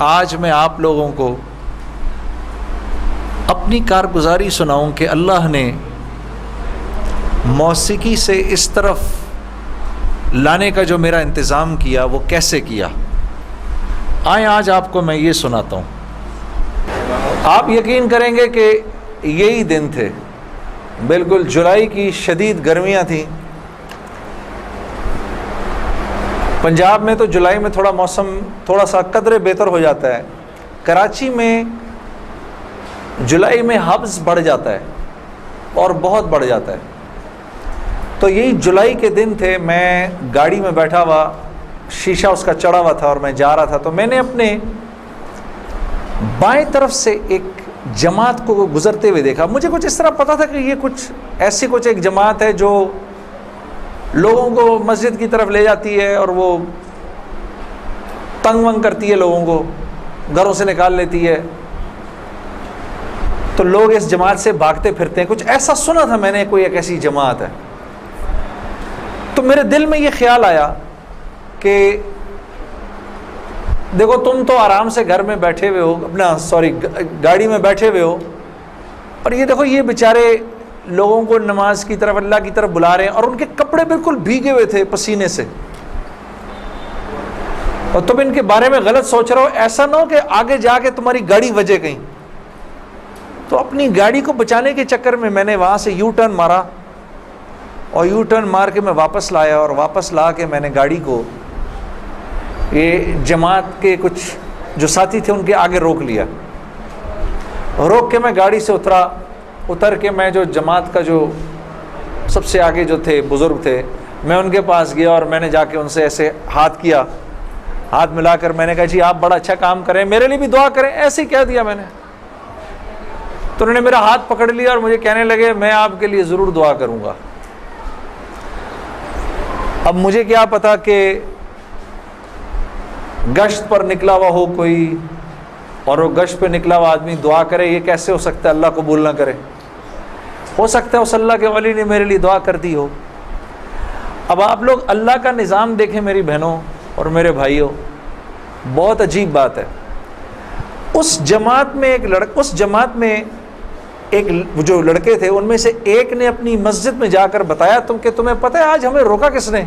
آج میں آپ لوگوں کو اپنی کارگزاری سناؤں کہ اللہ نے موسیقی سے اس طرف لانے کا جو میرا انتظام کیا وہ کیسے کیا۔ آئیں آج آپ کو میں یہ سناتا ہوں۔ آپ یقین کریں گے کہ یہی دن تھے، بالکل جولائی کی شدید گرمیاں تھیں۔ پنجاب میں تو جولائی میں موسم تھوڑا سا قدرے بہتر ہو جاتا ہے، کراچی میں جولائی میں حبس بڑھ جاتا ہے اور بہت بڑھ جاتا ہے۔ تو یہی جولائی کے دن تھے، میں گاڑی میں بیٹھا ہوا، شیشہ اس کا چڑھا ہوا تھا اور میں جا رہا تھا، تو میں نے اپنے بائیں طرف سے ایک جماعت کو گزرتے ہوئے دیکھا۔ مجھے کچھ اس طرح پتا تھا کہ یہ کچھ ایک جماعت ہے جو لوگوں کو مسجد کی طرف لے جاتی ہے اور وہ تنگ ونگ کرتی ہے، لوگوں کو گھروں سے نکال لیتی ہے، تو لوگ اس جماعت سے بھاگتے پھرتے ہیں۔ کچھ ایسا سنا تھا میں نے، کوئی ایک ایسی جماعت ہے۔ تو میرے دل میں یہ خیال آیا کہ دیکھو تم تو آرام سے گھر میں بیٹھے ہوئے ہو، گاڑی میں بیٹھے ہوئے ہو، اور یہ دیکھو یہ بیچارے لوگوں کو نماز کی طرف، اللہ کی طرف بلا رہے ہیں، اور ان کے کپڑے بالکل بھیگے ہوئے تھے پسینے سے، اور تم ان کے بارے میں غلط سوچ رہے ہو۔ ایسا نہ ہو کہ آگے جا کے تمہاری گاڑی وجے کہیں۔ تو اپنی گاڑی کو بچانے کے چکر میں نے وہاں سے یو ٹرن مارا، اور یو ٹرن مار کے میں واپس لایا، اور واپس لا کے میں نے گاڑی کو یہ جماعت کے کچھ جو ساتھی تھے ان کے آگے روک لیا۔ روک کے میں گاڑی سے اتر کے میں جو جماعت کا جو سب سے آگے جو تھے بزرگ تھے، میں ان کے پاس گیا اور میں نے جا کے ان سے ایسے ہاتھ کیا، ہاتھ ملا کر میں نے کہا جی آپ بڑا اچھا کام کریں، میرے لیے بھی دعا کریں، ایسے ہی کہہ دیا میں نے۔ تو انہوں نے میرا ہاتھ پکڑ لیا اور مجھے کہنے لگے میں آپ کے لیے ضرور دعا کروں گا۔ اب مجھے کیا پتا کہ گشت پر نکلا ہوا ہو کوئی، اور وہ گشت پہ نکلا ہوا آدمی دعا کرے، یہ کیسے ہو سکتا ہے؟ اللہ قبول نہ کرے۔ ہو سکتا ہے اس اللہ کے ولی نے میرے لیے دعا کر دی ہو۔ اب آپ لوگ اللہ کا نظام دیکھیں میری بہنوں اور میرے بھائیوں، بہت عجیب بات ہے۔ اس جماعت میں ایک جو لڑکے تھے ان میں سے ایک نے اپنی مسجد میں جا کر بتایا کہ تمہیں پتہ ہے آج ہمیں روکا کس نے؟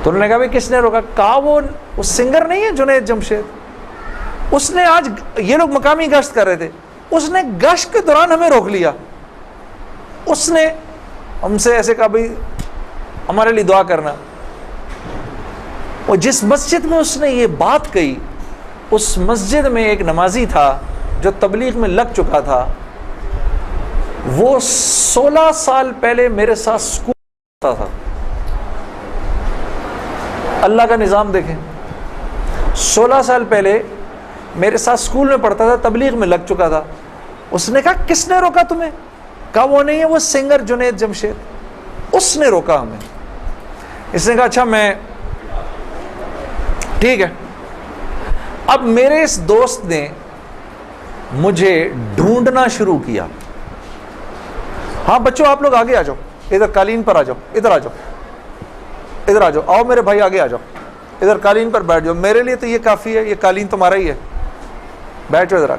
تو انہوں نے کہا بھائی کس نے روکا؟ کہا وہ سنگر نہیں ہے جنید جمشید، اس نے آج، یہ لوگ مقامی گشت کر رہے تھے، اس نے گشت کے دوران ہمیں روک لیا، اس نے ہم سے ایسے کہا بھائی ہمارے لیے دعا کرنا۔ اور جس مسجد میں اس نے یہ بات کہی، اس مسجد میں ایک نمازی تھا جو تبلیغ میں لگ چکا تھا، وہ 16 سال پہلے میرے ساتھ سکول پڑھتا تھا۔ اللہ کا نظام دیکھیں، 16 سال پہلے میرے ساتھ سکول میں پڑھتا تھا، تبلیغ میں لگ چکا تھا۔ اس نے کہا کس نے روکا تمہیں؟ کہا وہ نہیں ہے، وہ سنگر جنید جمشید، اس نے روکا ہمیں۔ اس نے کہا اچھا میں ٹھیک ہے۔ اب میرے اس دوست نے مجھے ڈھونڈنا شروع کیا۔ ہاں بچوں آپ لوگ آگے آ جاؤ، ادھر قالین پر آ جاؤ، ادھر آ جاؤ، ادھر آ جاؤ، آؤ میرے بھائی آگے آ جاؤ، ادھر قالین پر بیٹھ جاؤ، میرے لیے تو یہ کافی ہے، یہ قالین تمہارا ہی ہے، بیٹھ جاؤ ادھر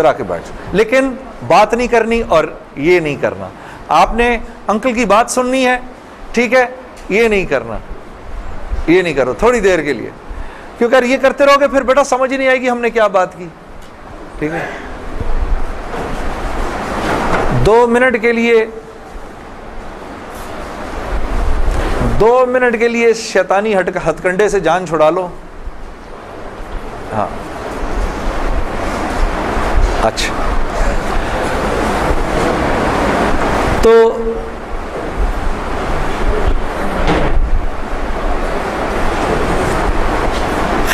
آ کے بیٹھ جاؤ۔ لیکن بات نہیں کرنی اور یہ نہیں کرنا، آپ نے انکل کی بات سننی ہے، ٹھیک ہے، یہ نہیں کرنا، یہ نہیں کرو تھوڑی دیر کے لیے، کیونکہ اگر یہ کرتے رہو گے پھر بیٹا سمجھ ہی نہیں آئے گی ہم نے کیا بات کی، ٹھیک ہے۔ 2 منٹ کے لیے شیطانی ہتھ کنڈے سے جان چھڑا لو۔ ہاں اچھا، تو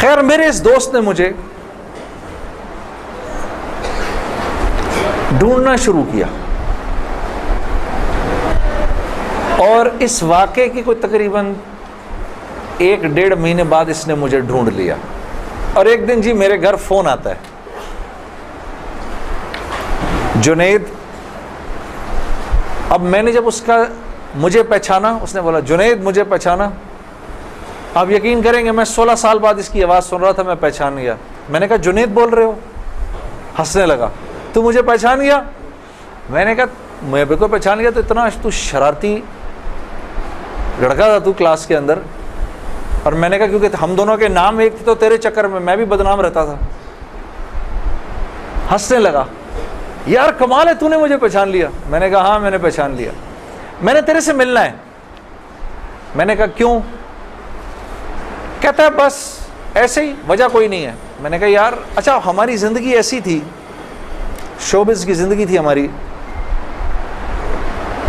خیر میرے اس دوست نے مجھے ڈھونڈنا شروع کیا، اور اس واقعے کی کوئی تقریباً 1-1.5 مہینے بعد اس نے مجھے ڈھونڈ لیا۔ اور ایک دن جی میرے گھر فون آتا ہے، جنید، اب میں نے جب اس کا مجھے پہچانا، اس نے بولا جنید مجھے پہچانا، آپ یقین کریں گے میں 16 سال بعد اس کی آواز سن رہا تھا, میں پہچان گیا. میں نے کہا جنید بول رہے ہو؟ ہنسنے لگا. تو مجھے پہچان گیا؟ میں نے کہا میں بالکل پہچان گیا. تو اتنا تو شرارتی لڑکا تھا تو کلاس کے اندر. اور میں نے کہا کیونکہ ہم دونوں کے نام ایک تھے تو تیرے چکر میں بھی بدنام رہتا تھا. ہنسنے لگا, یار کمال ہے تو نے مجھے پہچان لیا. میں نے کہا ہاں میں نے پہچان لیا, میں نے تیرے سے ملنا ہے. میں نے کہا کیوں؟ کہتا ہے بس ایسے ہی, وجہ کوئی نہیں ہے. میں نے کہا یار اچھا ہماری زندگی ایسی تھی, شوبز کی زندگی تھی ہماری,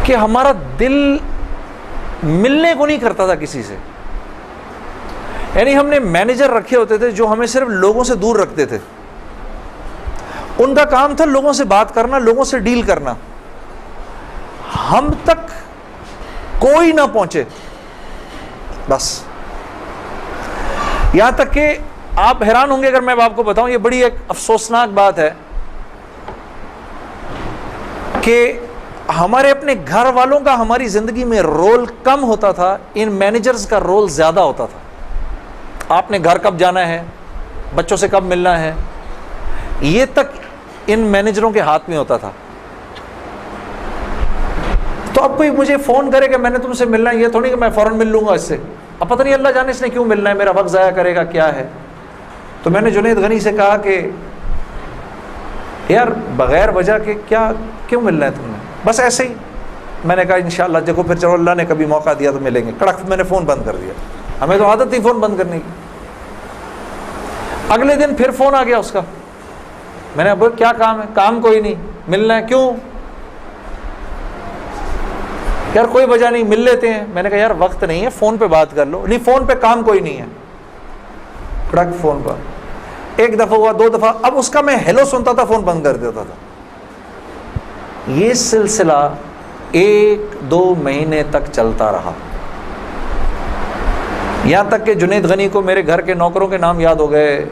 کہ ہمارا دل ملنے کو نہیں کرتا تھا کسی سے. یعنی ہم نے مینیجر رکھے ہوتے تھے جو ہمیں صرف لوگوں سے دور رکھتے تھے. ان کا کام تھا لوگوں سے بات کرنا, لوگوں سے ڈیل کرنا. ہم تک کوئی نہ پہنچے بس. یہاں تک کہ آپ حیران ہوں گے اگر میں آپ کو بتاؤں, یہ بڑی ایک افسوسناک بات ہے کہ ہمارے اپنے گھر والوں کا ہماری زندگی میں رول کم ہوتا تھا, ان مینیجرز کا رول زیادہ ہوتا تھا. آپ نے گھر کب جانا ہے, بچوں سے کب ملنا ہے, یہ تک ان مینیجروں کے ہاتھ میں ہوتا تھا. تو اب کوئی مجھے فون کرے کہ میں نے تم سے ملنا ہے, یہ تھوڑی کہ میں فوراً مل لوں گا اس سے. اب پتہ نہیں اللہ جانے اس نے کیوں ملنا ہے, میرا وقت ضائع کرے گا کیا ہے. تو میں نے جنید غنی سے کہا کہ یار بغیر وجہ کے کیوں ملنا ہے تم نے, بس ایسے ہی. میں نے کہا انشاءاللہ دیکھو پھر چلو اللہ نے کبھی موقع دیا تو ملیں گے. کڑک میں نے فون بند کر دیا. ہمیں تو عادت تھی فون بند کرنے کی. اگلے دن پھر فون آ گیا اس کا. میں نے کہا کیا کام ہے؟ کام کوئی نہیں, ملنا ہے. کیوں؟ یار کوئی وجہ نہیں, مل لیتے ہیں. میں نے کہا یار وقت نہیں ہے, فون پہ بات کر لو. نہیں فون پہ کام کوئی نہیں ہے. کڑک فون پر. ایک دفعہ ہوا, 2 دفعہ, اب اس کا میں ہیلو سنتا تھا فون بند کر دیتا تھا. یہ سلسلہ 1-2 مہینے تک چلتا رہا, یہاں تک کہ جنید غنی کو میرے گھر کے نوکروں کے نام یاد ہو گئے,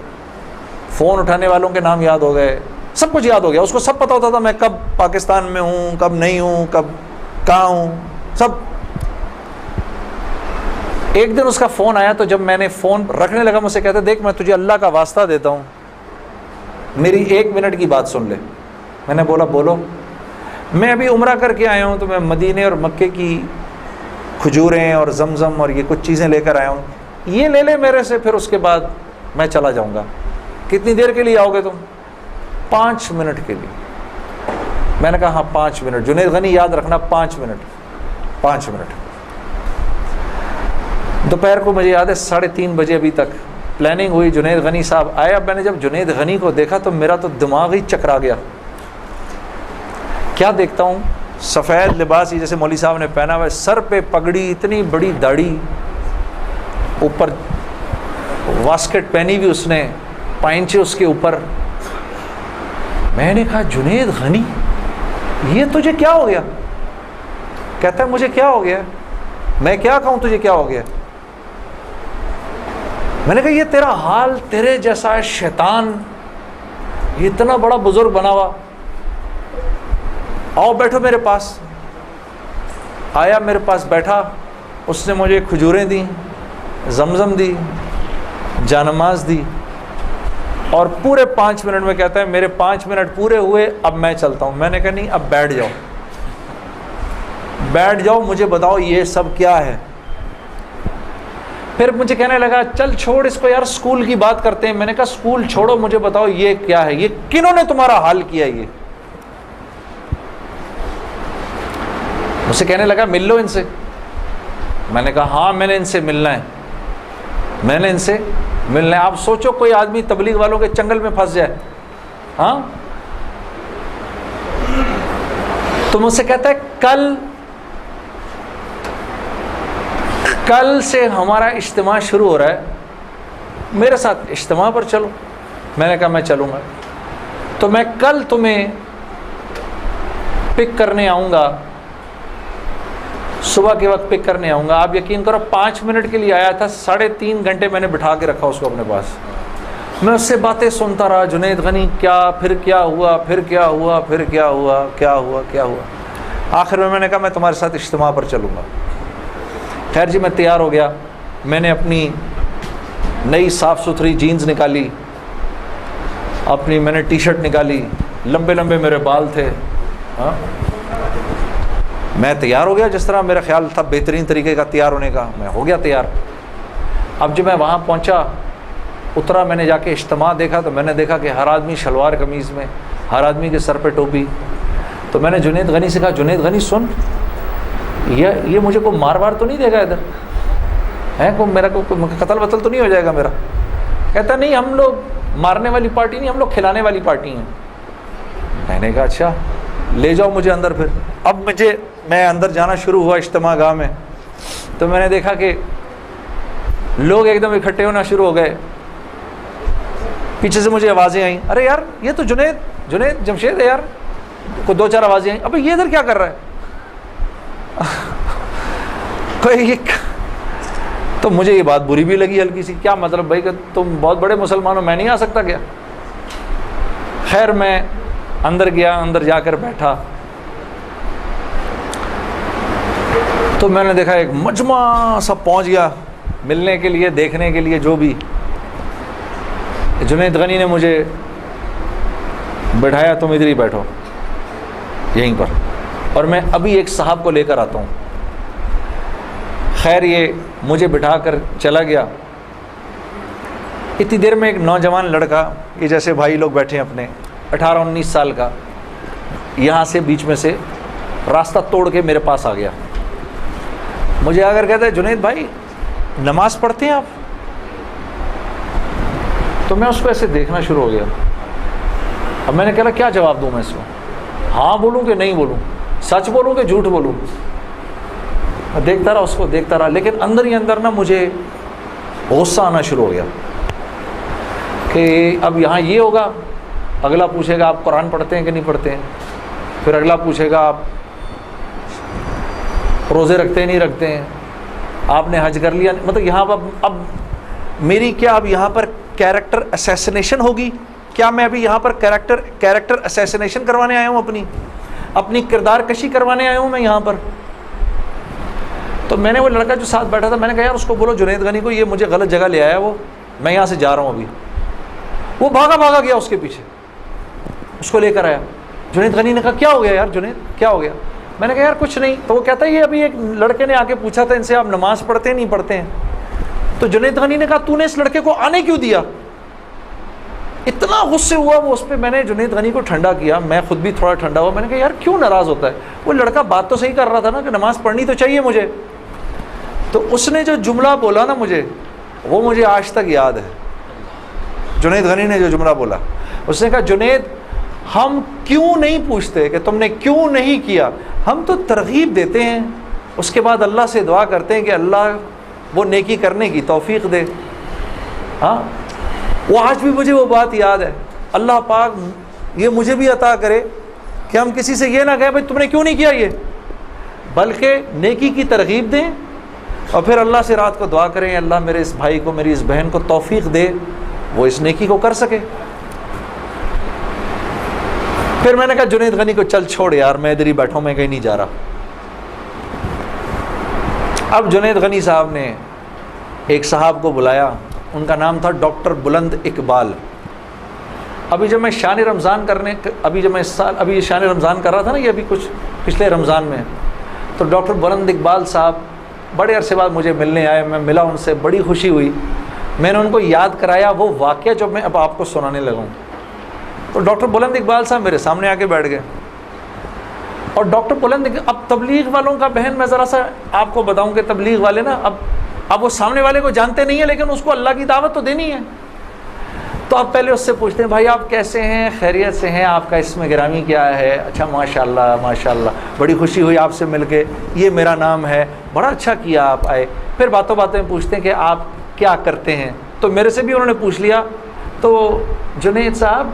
فون اٹھانے والوں کے نام یاد ہو گئے, سب کچھ یاد ہو گیا. اس کو سب پتہ ہوتا تھا میں کب پاکستان میں ہوں, کب نہیں ہوں, کب کہاں ہوں, سب. ایک دن اس کا فون آیا, تو جب میں نے فون رکھنے لگا مجھ سے کہتے دیکھ میں تجھے اللہ کا واسطہ دیتا ہوں, میری 1 منٹ کی بات سن لے. میں نے بولا بولو. میں ابھی عمرہ کر کے آیا ہوں, تو میں مدینے اور مکے کی کھجوریں اور زمزم اور یہ کچھ چیزیں لے کر آیا ہوں, یہ لے لے میرے سے, پھر اس کے بعد میں چلا جاؤں گا. کتنی دیر کے لیے آؤ گے تم؟ 5 منٹ کے لیے. میں نے کہا ہاں 5 منٹ. جنید غنی یاد رکھنا 5 منٹ. 5 منٹ. دوپہر کو مجھے یاد ہے 3:30 بجے ابھی تک پلاننگ ہوئی, جنید غنی صاحب آئے. اب میں نے جب جنید غنی کو دیکھا تو میرا تو دماغ ہی چکرا گیا. کیا دیکھتا ہوں, سفید لباس ہی جیسے مولوی صاحب نے پہنا ہوا ہے, سر پہ پگڑی, اتنی بڑی داڑھی, اوپر واسکٹ پہنی ہوئی اس نے, پائنچے اس کے اوپر. میں نے کہا جنید غنی یہ تجھے کیا ہو گیا؟ کہتا ہے مجھے کیا ہو گیا؟ میں کیا کہوں تجھے کیا ہو گیا؟ میں نے کہا یہ تیرا حال تیرے جیسا شیطان, یہ اتنا بڑا بزرگ بنا ہوا, آؤ بیٹھو میرے پاس. آیا میرے پاس بیٹھا, اس نے مجھے کھجوریں دیں, زمزم دی, جانماز دی, اور پورے 5 منٹ میں کہتا ہے میرے 5 منٹ پورے ہوئے, اب میں چلتا ہوں. میں نے کہا نہیں اب بیٹھ جاؤ, بیٹھ جاؤ, مجھے بتاؤ یہ سب کیا ہے. پھر مجھے کہنے لگا چل چھوڑ اس کو یار, اسکول کی بات کرتے ہیں. میں نے کہا اسکول چھوڑو, مجھے بتاؤ یہ کیا ہے, یہ کنہوں نے تمہارا حال کیا. یہ مجھ سے کہنے لگا مل لو ان سے. میں نے کہا ہاں میں نے ان سے ملنا ہے, میں نے ان سے ملنا ہے. آپ سوچو کوئی آدمی تبلیغ والوں کے چنگل میں پھنس جائے, ہاں, تو مجھ سے کہتا ہے کل سے ہمارا اجتماع شروع ہو رہا ہے, میرے ساتھ اجتماع پر چلو. میں نے کہا میں چلوں گا. تو میں کل تمہیں پک کرنے آؤں گا, صبح کے وقت پک کرنے آؤں گا. آپ یقین کرو 5 منٹ کے لیے آیا تھا, 3.5 گھنٹے میں نے بٹھا کے رکھا اس کو اپنے پاس. میں اس سے باتیں سنتا رہا, جنید غنی کیا, پھر کیا ہوا, پھر کیا ہوا, پھر کیا ہوا, کیا ہوا, کیا ہوا. آخر میں نے کہا میں تمہارے ساتھ اجتماع پر چلوں گا. خیر جی میں تیار ہو گیا. میں نے اپنی نئی صاف ستھری جینز نکالی, اپنی میں نے ٹی شرٹ نکالی, لمبے لمبے میرے بال تھے, ہاں میں تیار ہو گیا جس طرح میرا خیال تھا بہترین طریقے کا تیار ہونے کا, میں ہو گیا تیار. اب جب میں وہاں پہنچا, اترا, میں نے جا کے اجتماع دیکھا تو میں نے دیکھا کہ ہر آدمی شلوار قمیض میں, ہر آدمی کے سر پہ ٹوپی. تو میں نے جنید غنی سے کہا, جنید غنی سن, یہ مجھے کو مار وار تو نہیں دے گا ادھر ہے, کو میرا کو قتل وتل تو نہیں ہو جائے گا میرا؟ کہتا نہیں, ہم لوگ مارنے والی پارٹی نہیں, ہم لوگ کھلانے والی پارٹی ہیں. میں نے کہا اچھا لے جاؤ مجھے اندر. پھر اب میں اندر جانا شروع ہوا اجتماع گاہ میں, تو میں نے دیکھا کہ لوگ ایک دم اکٹھے ہونا شروع ہو گئے. پیچھے سے مجھے آوازیں آئیں, ارے یار یہ تو جنید جمشید ہے یار. کو دو چار آوازیں آئیں, ابھی یہ ادھر کیا کر رہا ہے کوئی. تو مجھے یہ بات بری بھی لگی ہلکی سی, کیا مطلب بھائی کہ تم بہت بڑے مسلمان ہو, میں نہیں آ سکتا کیا؟ خیر میں اندر گیا, اندر جا کر بیٹھا تو میں نے دیکھا ایک مجمع سب پہنچ گیا ملنے کے لیے, دیکھنے کے لیے. جو بھی جنید غنی نے مجھے بٹھایا, تم ادھر ہی بیٹھو یہیں پر, اور میں ابھی ایک صاحب کو لے کر آتا ہوں. خیر یہ مجھے بٹھا کر چلا گیا. اتنی دیر میں ایک نوجوان لڑکا, یہ جیسے بھائی لوگ بیٹھے ہیں اپنے, 18-19 سال کا, یہاں سے بیچ میں سے راستہ توڑ کے میرے پاس آ گیا. مجھے آ کر کہتا ہے, جنید بھائی نماز پڑھتے ہیں آپ؟ تو میں اس کو ایسے دیکھنا شروع ہو گیا. اب میں نے کہا کیا جواب دوں میں اس کو, ہاں بولوں کہ نہیں بولوں, سچ بولوں کہ جھوٹ بولوں؟ میں دیکھتا رہا اس کو, دیکھتا رہا, لیکن اندر ہی اندر نا مجھے غصہ آنا شروع ہو گیا کہ اب یہاں یہ ہوگا, اگلا پوچھے گا آپ قرآن پڑھتے ہیں کہ نہیں پڑھتے ہیں, پھر اگلا پوچھے گا آپ روزے رکھتے ہیں نہیں رکھتے ہیں, آپ نے حج کر لیا. مطلب یہاں پر اب میری کیا اب یہاں پر کیریکٹر اسیسنیشن ہوگی کیا؟ میں ابھی یہاں پر کیریکٹر اسیسنیشن کروانے آیا ہوں, اپنی کردار کشی کروانے آیا ہوں میں یہاں پر. تو میں نے وہ لڑکا جو ساتھ بیٹھا تھا, میں نے کہا یار اس کو بولو جنید غنی کو, یہ مجھے غلط جگہ لے آیا, وہ میں یہاں سے جا رہا ہوں ابھی. وہ بھاگا گیا اس کے پیچھے, اس کو لے کر آیا. جنید غنی نے کہا کیا ہو گیا یار جنید, کیا ہو گیا؟ میں نے کہا یار کچھ نہیں. تو وہ کہتا ہے یہ ابھی ایک لڑکے نے آ کے پوچھا تھا ان سے, آپ نماز پڑھتے ہیں نہیں پڑھتے ہیں؟ تو جنید غنی نے کہا تو نے اس لڑکے کو آنے کیوں دیا؟ اتنا غصے ہوا وہ اس پہ. میں نے جنید غنی کو ٹھنڈا کیا, میں خود بھی تھوڑا ٹھنڈا ہوا. میں نے کہا یار کیوں ناراض ہوتا ہے؟ وہ لڑکا بات تو صحیح کر رہا تھا نا کہ نماز پڑھنی تو چاہیے مجھے. تو اس نے جو جملہ بولا نا مجھے, وہ مجھے آج تک یاد ہے. جنید غنی نے جو جملہ بولا, اس نے کہا جنید ہم کیوں نہیں پوچھتے کہ تم نے کیوں نہیں کیا, ہم تو ترغیب دیتے ہیں, اس کے بعد اللہ سے دعا کرتے ہیں کہ اللہ وہ نیکی کرنے کی توفیق دے. ہاں وہ آج بھی مجھے وہ بات یاد ہے. اللہ پاک یہ مجھے بھی عطا کرے کہ ہم کسی سے یہ نہ کہیں بھائی تم نے کیوں نہیں کیا یہ, بلکہ نیکی کی ترغیب دیں اور پھر اللہ سے رات کو دعا کریں اللہ میرے اس بھائی کو, میری اس بہن کو توفیق دے وہ اس نیکی کو کر سکے. پھر میں نے کہا جنید غنی کو چل چھوڑ یار, میں ادھر ہی بیٹھا ہوں, میں کہیں نہیں جا رہا. اب جنید غنی صاحب نے ایک صاحب کو بلایا, ان کا نام تھا ڈاکٹر بلند اقبال. ابھی جب میں شان رمضان ابھی شان رمضان کر رہا تھا نا, یہ ابھی کچھ پچھلے رمضان میں, تو ڈاکٹر بلند اقبال صاحب بڑے عرصے بعد مجھے ملنے آئے. میں ملا ان سے, بڑی خوشی ہوئی. میں نے ان کو یاد کرایا وہ واقعہ جو میں اب آپ کو سنانے لگا ہوں. تو ڈاکٹر بلند اقبال صاحب میرے سامنے آ کے بیٹھ گئے. اور ڈاکٹر بلند, اب تبلیغ والوں کا بہن میں ذرا سا آپ کو بتاؤں کہ تبلیغ والے نا اب وہ سامنے والے کو جانتے نہیں ہیں, لیکن اس کو اللہ کی دعوت تو دینی ہے. تو آپ پہلے اس سے پوچھتے ہیں بھائی آپ کیسے ہیں, خیریت سے ہیں, آپ کا اسم گرامی کیا ہے؟ اچھا ماشاء اللہ بڑی خوشی ہوئی آپ سے مل کے, یہ میرا نام ہے, بڑا اچھا کیا آپ آئے. پھر باتوں میں پوچھتے ہیں کہ آپ کیا کرتے ہیں. تو میرے سے بھی انہوں نے پوچھ لیا, تو جنید صاحب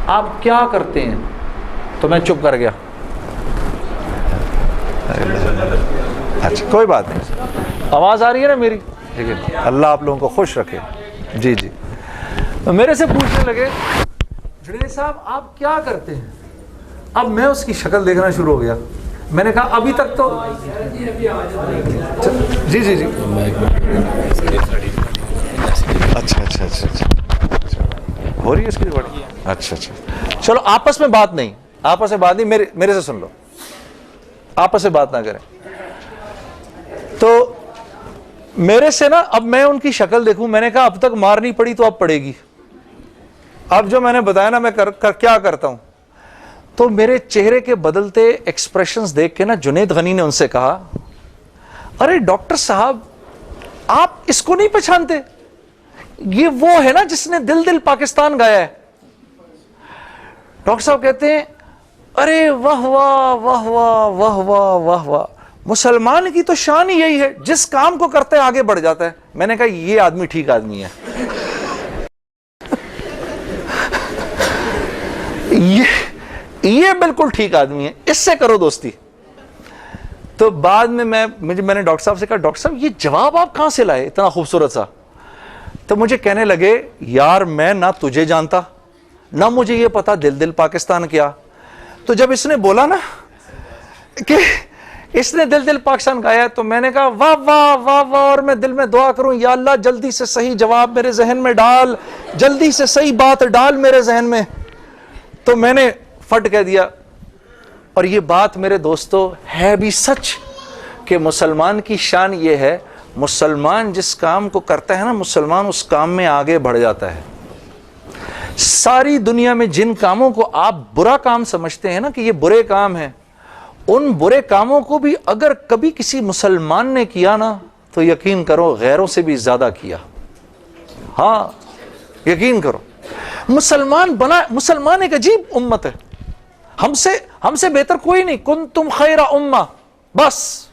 آپ کیا کرتے ہیں؟ تو میں چپ کر گیا. اچھا کوئی بات نہیں, آواز آ رہی ہے نا میری؟ ٹھیک ہے, اللہ آپ لوگوں کو خوش رکھے. جی تو میرے سے پوچھنے لگے جنید صاحب آپ کیا کرتے ہیں؟ اب میں اس کی شکل دیکھنا شروع ہو گیا. میں نے کہا ابھی تک تو جی اچھا اچھا اچھا اچھا ہو رہی ہے اس کی ریکارڈنگ؟ اچھا اچھا چلو آپس میں بات نہیں, میرے سے سن لو, آپس میں بات نہ کریں. تو میرے سے نا اب میں ان کی شکل دیکھوں, میں نے کہا اب تک مار نہیں پڑی تو اب پڑے گی. اب جو میں نے بتایا نا میں کیا کرتا ہوں, تو میرے چہرے کے بدلتے ایکسپریشنز دیکھ کے نا جنید غنی نے ان سے کہا, ارے ڈاکٹر صاحب آپ اس کو نہیں پہچانتے, یہ وہ ہے نا جس نے دل دل پاکستان گایا ہے. ڈاکٹر صاحب کہتے ہیں ارے واہ واہ واہ واہ واہ واہ واہ واہ, مسلمان کی تو شان ہی یہی ہے, جس کام کو کرتے آگے بڑھ جاتا ہے. میں نے کہا یہ آدمی ٹھیک آدمی ہے, یہ بالکل ٹھیک آدمی ہے, اس سے کرو دوستی. تو بعد میں میں نے ڈاکٹر صاحب سے کہا, ڈاکٹر صاحب یہ جواب آپ کہاں سے لائے اتنا خوبصورت سا؟ تو مجھے کہنے لگے یار میں نہ تجھے جانتا نہ مجھے یہ پتا دل دل پاکستان کیا. تو جب اس نے بولا نا کہ اس نے دل دل پاکستان گایا, تو میں نے کہا واہ واہ واہ واہ, اور میں دل میں دعا کروں یا اللہ جلدی سے صحیح جواب میرے ذہن میں ڈال, جلدی سے صحیح بات ڈال میرے ذہن میں. تو میں نے فٹ کہہ دیا, اور یہ بات میرے دوستو ہے بھی سچ کہ مسلمان کی شان یہ ہے, مسلمان جس کام کو کرتا ہے نا, مسلمان اس کام میں آگے بڑھ جاتا ہے. ساری دنیا میں جن کاموں کو آپ برا کام سمجھتے ہیں نا کہ یہ برے کام ہیں, ان برے کاموں کو بھی اگر کبھی کسی مسلمان نے کیا نا تو یقین کرو غیروں سے بھی زیادہ کیا. ہاں یقین کرو, مسلمان ایک عجیب امت ہے, ہم سے بہتر کوئی نہیں. کنتم خیر امہ, بس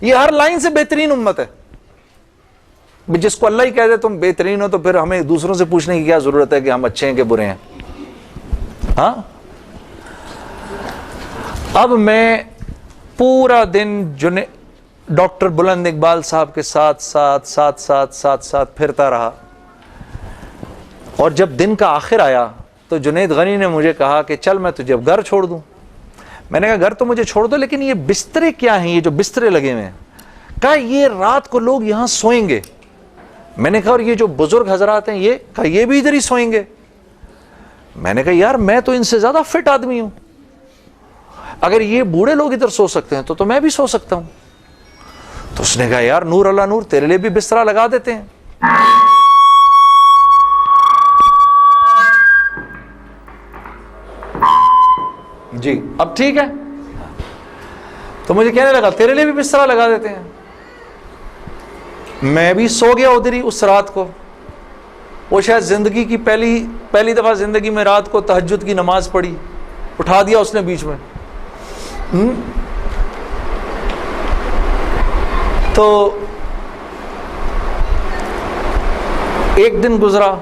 یہ ہر لائن سے بہترین امت ہے. جس کو اللہ ہی کہہ دے تم بہترین ہو تو پھر ہمیں دوسروں سے پوچھنے کی کیا ضرورت ہے کہ ہم اچھے ہیں کہ برے ہیں. ہاں اب میں پورا دن ڈاکٹر بلند اقبال صاحب کے ساتھ پھرتا رہا, اور جب دن کا آخر آیا تو جنید غنی نے مجھے کہا کہ چل میں تجھے اب گھر چھوڑ دوں. میں نے کہا گھر تو مجھے چھوڑ دو, لیکن یہ بسترے کیا ہیں, یہ جو بسترے لگے ہوئے ہیں؟ کہا یہ رات کو لوگ یہاں سوئیں گے. میں نے کہا اور یہ جو بزرگ حضرات ہیں یہ؟ کہا یہ بھی ادھر ہی سوئیں گے. میں نے کہا یار میں تو ان سے زیادہ فٹ آدمی ہوں, اگر یہ بوڑھے لوگ ادھر سو سکتے ہیں تو میں بھی سو سکتا ہوں. تو اس نے کہا یار نور اللہ نور, تیرے لیے بھی بسترا لگا دیتے ہیں. جی اب ٹھیک ہے. تو مجھے کہنے لگا تیرے لیے بھی بسترا لگا دیتے ہیں. میں بھی سو گیا ادھر ہی اس رات کو. وہ شاید زندگی کی پہلی دفعہ زندگی میں رات کو تہجد کی نماز پڑھی, اٹھا دیا اس نے بیچ میں. تو ایک دن گزرا,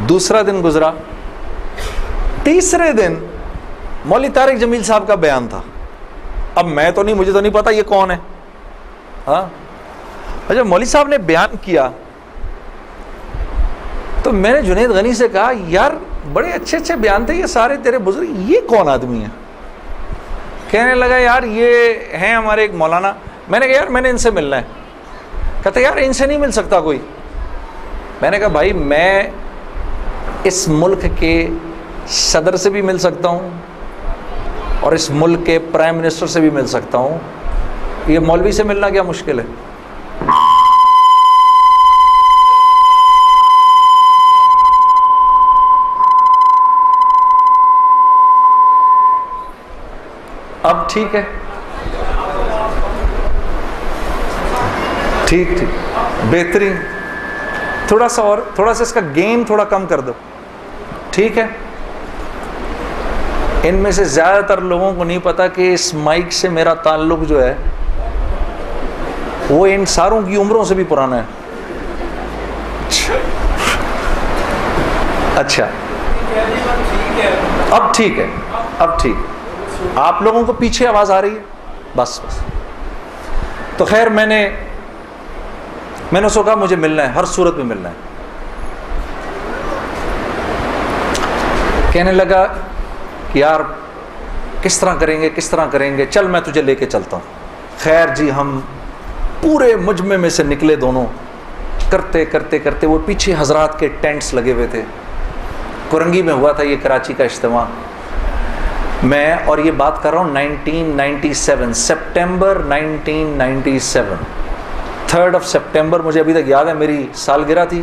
دوسرا دن گزرا, تیسرے دن مولوی طارق جمیل صاحب کا بیان تھا. اب مجھے تو نہیں پتا یہ کون ہے. ہاں جب مولوی صاحب نے بیان کیا تو میں نے جنید غنی سے کہا یار بڑے اچھے اچھے بیان تھے یہ سارے تیرے بزرگ, یہ کون آدمی ہے؟ کہنے لگا یار یہ ہیں ہمارے ایک مولانا. میں نے کہا یار میں نے ان سے ملنا ہے. کہتا یار ان سے نہیں مل سکتا کوئی. میں نے کہا بھائی میں اس ملک کے صدر سے بھی مل سکتا ہوں اور اس ملک کے پرائم منسٹر سے بھی مل سکتا ہوں, یہ مولوی سے ملنا کیا مشکل ہے؟ اب ٹھیک ہے, ٹھیک بہترین. تھوڑا سا اس کا گین تھوڑا کم کر دو. ٹھیک ہے. ان میں سے زیادہ تر لوگوں کو نہیں پتا کہ اس مائک سے میرا تعلق جو ہے وہ ان ساروں کی عمروں سے بھی پرانا ہے. اچھا اب ٹھیک ہے, اب ٹھیک. آپ لوگوں کو پیچھے آواز آ رہی ہے؟ بس. تو خیر میں نے کہا مجھے ملنا ہے, ہر صورت میں ملنا ہے. کہنے لگا یار کس طرح کریں گے, چل میں تجھے لے کے چلتا ہوں. خیر جی ہم پورے مجمع میں سے نکلے دونوں, کرتے کرتے کرتے وہ پیچھے حضرات کے ٹینٹس لگے ہوئے تھے. کرنگی میں ہوا تھا یہ کراچی کا اجتماع. میں اور یہ بات کر رہا ہوں 1997 سپٹمبر 1997 3 سپٹمبر مجھے ابھی تک یاد ہے, میری سالگرہ تھی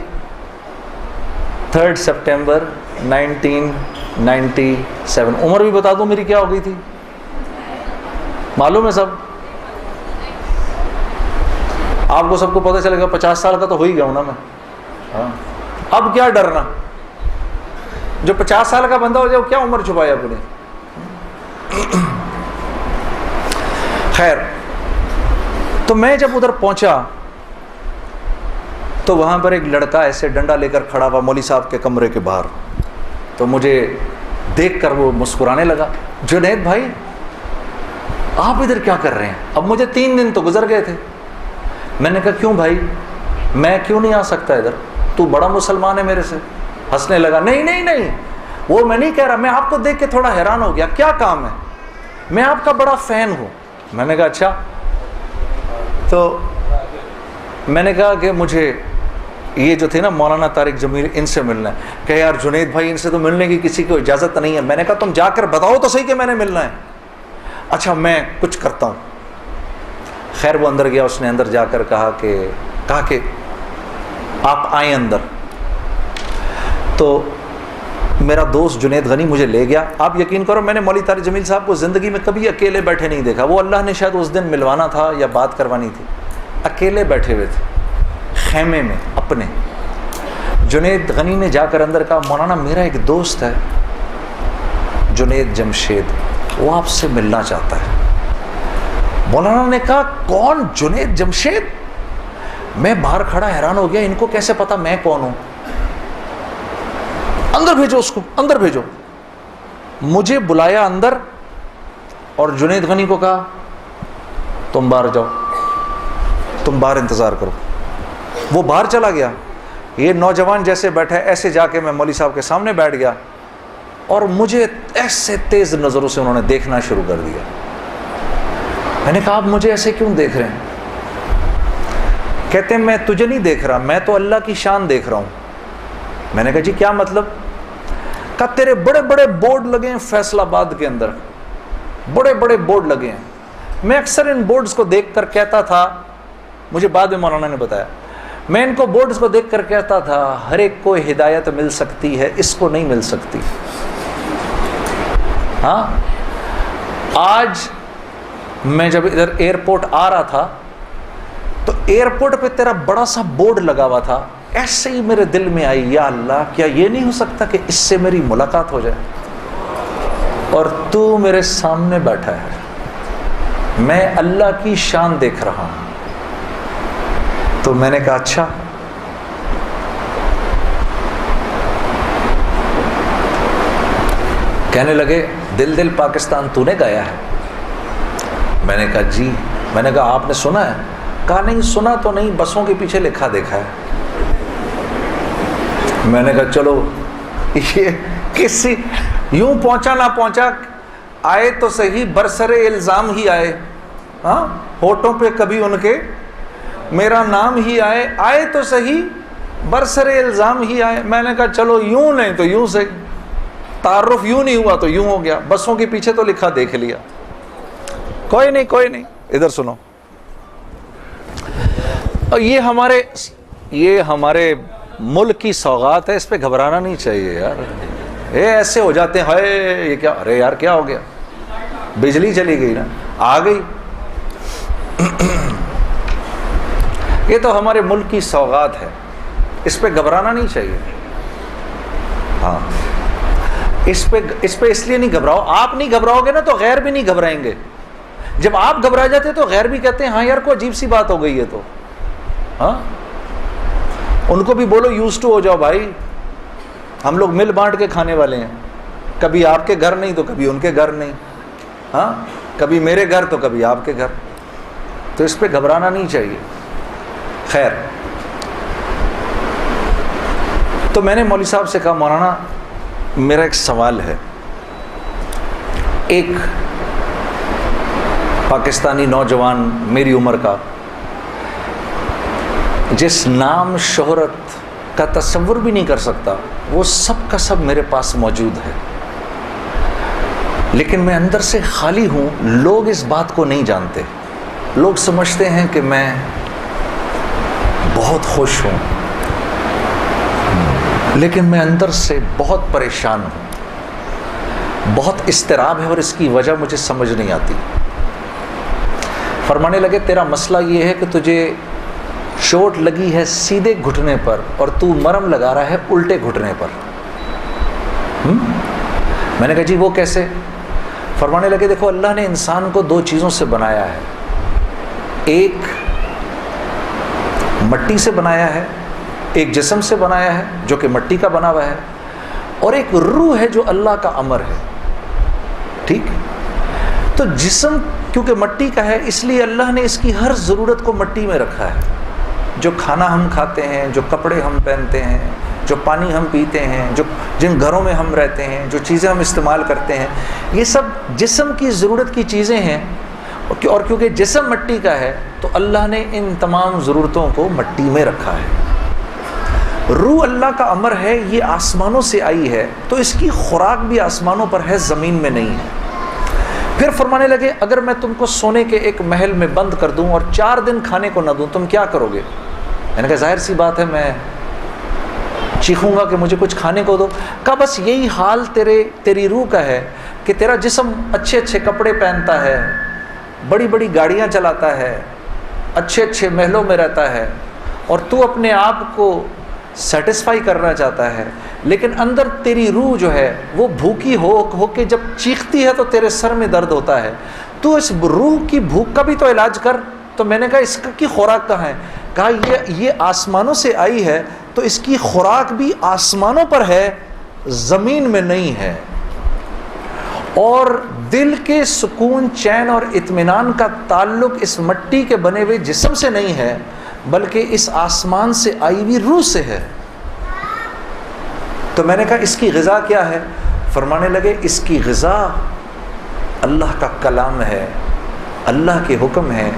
3 سپٹمبر 1997. عمر بھی بتا دوں میری کیا ہو گئی تھی, معلوم ہے سب آپ کو, سب کو پتہ چلے گا. 50 سال کا تو ہو ہی گیا ہوں نا میں. ہاں اب کیا ڈرنا, جو 50 سال کا بندہ ہو جائے وہ کیا عمر چھپایا اپنے. خیر, تو میں جب ادھر پہنچا تو وہاں پر ایک لڑکا ایسے ڈنڈا لے کر کھڑا ہوا مولوی صاحب کے کمرے کے باہر. تو مجھے دیکھ کر وہ مسکرانے لگا, جنید بھائی آپ ادھر کیا کر رہے ہیں؟ اب مجھے 3 دن تو گزر گئے تھے. میں نے کہا کیوں بھائی, میں کیوں نہیں آ سکتا ادھر, تو بڑا مسلمان ہے میرے سے. ہنسنے لگا, نہیں نہیں نہیں وہ میں نہیں کہہ رہا, میں آپ کو دیکھ کے تھوڑا حیران ہو گیا, کیا کام ہے؟ میں آپ کا بڑا فین ہوں. میں نے کہا اچھا. تو میں نے کہا کہ مجھے یہ جو تھے نا مولانا طارق جمیل, ان سے ملنا ہے. کہ یار جنید بھائی ان سے تو ملنے کی کسی کو اجازت نہیں ہے. میں نے کہا تم جا کر بتاؤ تو صحیح کہ میں نے ملنا ہے. اچھا میں کچھ کرتا ہوں. خیر وہ اندر گیا, اس نے اندر جا کر کہا کہ آپ آئیں اندر. تو میرا دوست جنید غنی مجھے لے گیا. آپ یقین کرو میں نے مولوی طارق جمیل صاحب کو زندگی میں کبھی اکیلے بیٹھے نہیں دیکھا. وہ اللہ نے شاید اس دن ملوانا تھا یا بات کروانی تھی, اکیلے بیٹھے ہوئے تھے خیمے میں اپنے. جنید غنی نے جا کر اندر کہا مولانا میرا ایک دوست ہے جنید جمشید, وہ آپ سے ملنا چاہتا ہے. مولانا نے کہا کون جنید جمشید؟ میں باہر کھڑا حیران ہو گیا, ان کو کیسے پتا میں کون ہوں؟ اندر بھیجو اس کو, اندر بھیجو. مجھے بلایا اندر اور جنید غنی کو کہا تم باہر جاؤ, تم باہر انتظار کرو. وہ باہر چلا گیا. یہ نوجوان جیسے بیٹھا ایسے جا کے میں مولوی صاحب کے سامنے بیٹھ گیا اور مجھے ایسے تیز نظروں سے انہوں نے دیکھنا شروع کر دیا. میں نے کہا آپ مجھے ایسے کیوں دیکھ رہے ہیں؟ کہتے ہیں میں تجھے نہیں دیکھ رہا, میں تو اللہ کی شان دیکھ رہا ہوں. میں نے کہا جی کیا مطلب؟ کہا تیرے بڑے بڑے بورڈ لگے ہیں فیصل آباد کے اندر, بڑے بڑے بورڈ لگے ہیں. میں اکثر ان بورڈز کو دیکھ کر کہتا تھا, مجھے بعد میں مولانا نے بتایا, میں ان کو بورڈز کو دیکھ کر کہتا تھا ہر ایک کو ہدایت مل سکتی ہے, اس کو نہیں مل سکتی. ہاں آج میں جب ادھر ایئرپورٹ آ رہا تھا تو ایئرپورٹ پہ تیرا بڑا سا بورڈ لگا ہوا تھا, ایسے ہی میرے دل میں آئی یا اللہ کیا یہ نہیں ہو سکتا کہ اس سے میری ملاقات ہو جائے, اور تو میرے سامنے بیٹھا ہے, میں اللہ کی شان دیکھ رہا ہوں. تو میں نے کہا اچھا. کہنے لگے دل دل پاکستان تو نے گایا ہے؟ میں نے کہا جی. میں نے کہا آپ نے سنا ہے؟ کہا نہیں سنا تو نہیں, بسوں کے پیچھے لکھا دیکھا ہے. میں نے کہا چلو یہ کسی یوں پہنچا نہ پہنچا, آئے تو صحیح برسر الزام ہی آئے. ہاں ہونٹوں پہ کبھی ان کے میرا نام ہی آئے, آئے تو صحیح برسر الزام ہی آئے. میں نے کہا چلو یوں نہیں تو یوں سے, تعارف یوں نہیں ہوا تو یوں ہو گیا, بسوں کے پیچھے تو لکھا دیکھ لیا. کوئی نہیں کوئی نہیں, ادھر سنو. اور یہ ہمارے ملک کی سوغات ہے, اس پہ گھبرانا نہیں چاہیے یار. ایسے ہو جاتے ہیں ہائے یہ کیا, ارے یار کیا ہو گیا, بجلی چلی گئی نا, آ گئی. یہ تو ہمارے ملک کی سوغات ہے, اس پہ گھبرانا نہیں چاہیے. ہاں اس پہ اس لیے نہیں گھبراؤ, آپ نہیں گھبراؤ گے نا تو غیر بھی نہیں گھبرائیں گے. جب آپ گھبرا جاتے تو غیر بھی کہتے ہیں ہاں یار کوئی عجیب سی بات ہو گئی ہے. تو ہاں ان کو بھی بولو یوز ٹو ہو جاؤ بھائی, ہم لوگ مل بانٹ کے کھانے والے ہیں, کبھی آپ کے گھر نہیں تو کبھی ان کے گھر نہیں, ہاں کبھی میرے گھر تو کبھی آپ کے گھر. تو اس پہ گھبرانا نہیں چاہیے. خیر تو میں نے مولوی صاحب سے کہا مولانا میرا ایک سوال ہے. ایک پاکستانی نوجوان میری عمر کا جس نام شہرت کا تصور بھی نہیں کر سکتا، وہ سب کا سب میرے پاس موجود ہے، لیکن میں اندر سے خالی ہوں۔ لوگ اس بات کو نہیں جانتے، لوگ سمجھتے ہیں کہ میں بہت خوش ہوں، لیکن میں اندر سے بہت پریشان ہوں، بہت اضطراب ہے، اور اس کی وجہ مجھے سمجھ نہیں آتی۔ فرمانے لگے تیرا مسئلہ یہ ہے کہ تجھے چوٹ لگی ہے سیدھے گھٹنے پر اور تو مرم لگا رہا ہے الٹے گھٹنے پر۔ میں نے کہا جی وہ کیسے؟ فرمانے لگے دیکھو اللہ نے انسان کو دو چیزوں سے بنایا ہے، ایک مٹی سے بنایا ہے، ایک جسم سے بنایا ہے جو کہ مٹی کا بنا ہوا ہے، اور ایک روح ہے جو اللہ کا امر ہے، ٹھیک؟ تو جسم کیونکہ مٹی کا ہے اس لیے اللہ نے اس کی ہر ضرورت کو مٹی میں رکھا ہے۔ جو کھانا ہم کھاتے ہیں، جو کپڑے ہم پہنتے ہیں، جو پانی ہم پیتے ہیں، جن گھروں میں ہم رہتے ہیں، جو چیزیں ہم استعمال کرتے ہیں، یہ سب جسم کی ضرورت کی چیزیں ہیں، اور کیونکہ جسم مٹی کا ہے تو اللہ نے ان تمام ضرورتوں کو مٹی میں رکھا ہے۔ روح اللہ کا امر ہے، یہ آسمانوں سے آئی ہے تو اس کی خوراک بھی آسمانوں پر ہے، زمین میں نہیں ہے۔ پھر فرمانے لگے اگر میں تم کو سونے کے ایک محل میں بند کر دوں اور 4 دن کھانے کو نہ دوں تم کیا کرو گے؟ میں نے کہا ظاہر سی بات ہے میں چیخوں گا کہ مجھے کچھ کھانے کو دو۔ کہا بس یہی حال تیری روح کا ہے کہ تیرا جسم اچھے اچھے کپڑے پہنتا ہے، بڑی بڑی گاڑیاں چلاتا ہے، اچھے اچھے محلوں میں رہتا ہے، اور تو اپنے آپ کو سیٹسفائی کرنا چاہتا ہے، لیکن اندر تیری روح جو ہے وہ بھوکی ہو کے جب چیختی ہے تو تیرے سر میں درد ہوتا ہے، تو اس روح کی بھوک کا بھی تو علاج کر۔ تو میں نے کہا اس کی خوراک کہاں ہے؟ کہا یہ آسمانوں سے آئی ہے تو اس کی خوراک بھی آسمانوں پر ہے، زمین میں نہیں ہے۔ اور دل کے سکون، چین اور اطمینان کا تعلق اس مٹی کے بنے ہوئے جسم سے نہیں ہے بلکہ اس آسمان سے آئی ہوئی روح سے ہے۔ تو میں نے کہا اس کی غذا کیا ہے؟ فرمانے لگے اس کی غذا اللہ کا کلام ہے، اللہ کے حکم ہے،